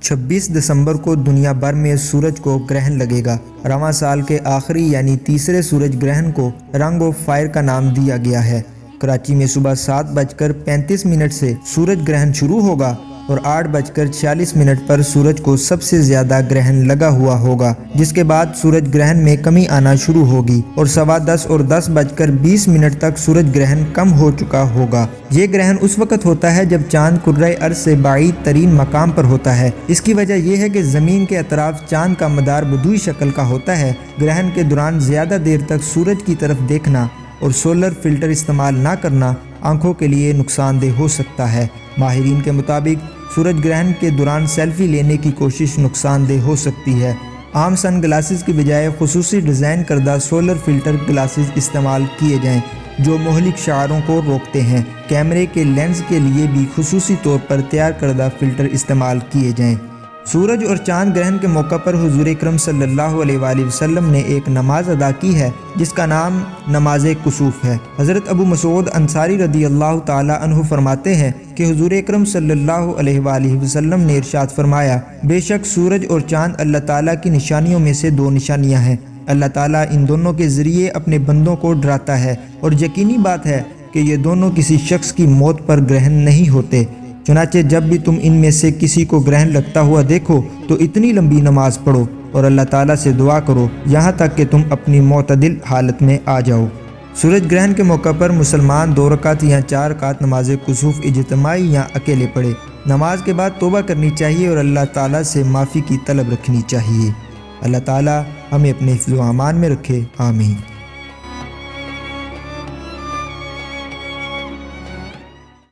26 دسمبر کو دنیا بھر میں سورج کو گرہن لگے گا۔ رواں سال کے آخری یعنی تیسرے سورج گرہن کو رنگ آف فائر کا نام دیا گیا ہے۔ کراچی میں صبح 7:35 سے سورج گرہن شروع ہوگا اور 8:46 پر سورج کو سب سے زیادہ گرہن لگا ہوا ہوگا، جس کے بعد سورج گرہن میں کمی آنا شروع ہوگی اور 10:15 اور 10:20 تک سورج گرہن کم ہو چکا ہوگا۔ یہ گرہن اس وقت ہوتا ہے جب چاند کرۂ ارض سے بعید ترین مقام پر ہوتا ہے۔ اس کی وجہ یہ ہے کہ زمین کے اطراف چاند کا مدار بدوئی شکل کا ہوتا ہے۔ گرہن کے دوران زیادہ دیر تک سورج کی طرف دیکھنا اور سولر فلٹر استعمال نہ کرنا آنکھوں کے لیے نقصان دہ ہو سکتا ہے۔ ماہرین کے مطابق سورج گرہن کے دوران سیلفی لینے کی کوشش نقصان دہ ہو سکتی ہے۔ عام سن گلاسز کی بجائے خصوصی ڈیزائن کردہ سولر فلٹر گلاسز استعمال کیے جائیں جو مہلک شعاعوں کو روکتے ہیں۔ کیمرے کے لینز کے لیے بھی خصوصی طور پر تیار کردہ فلٹر استعمال کیے جائیں۔ سورج اور چاند گرہن کے موقع پر حضور اکرم صلی اللہ علیہ وآلہ وسلم نے ایک نماز ادا کی ہے جس کا نام نماز کسوف ہے۔ حضرت ابو مسعود انصاری رضی اللہ تعالی عنہ فرماتے ہیں کہ حضور اکرم صلی اللہ علیہ وآلہ وسلم نے ارشاد فرمایا، بے شک سورج اور چاند اللہ تعالیٰ کی نشانیوں میں سے 2 نشانیاں ہیں۔ اللہ تعالیٰ ان دونوں کے ذریعے اپنے بندوں کو ڈراتا ہے اور یقینی بات ہے کہ یہ دونوں کسی شخص کی موت پر گرہن نہیں ہوتے۔ چنانچہ جب بھی تم ان میں سے کسی کو گرہن لگتا ہوا دیکھو تو اتنی لمبی نماز پڑھو اور اللہ تعالیٰ سے دعا کرو یہاں تک کہ تم اپنی معتدل حالت میں آ جاؤ۔ سورج گرہن کے موقع پر مسلمان 2 رکعت یا 4 رکعت نماز کسوف اجتماعی یا اکیلے پڑھے۔ نماز کے بعد توبہ کرنی چاہیے اور اللہ تعالیٰ سے معافی کی طلب رکھنی چاہیے۔ اللہ تعالیٰ ہمیں اپنے حفظ و امان میں رکھے، آمین۔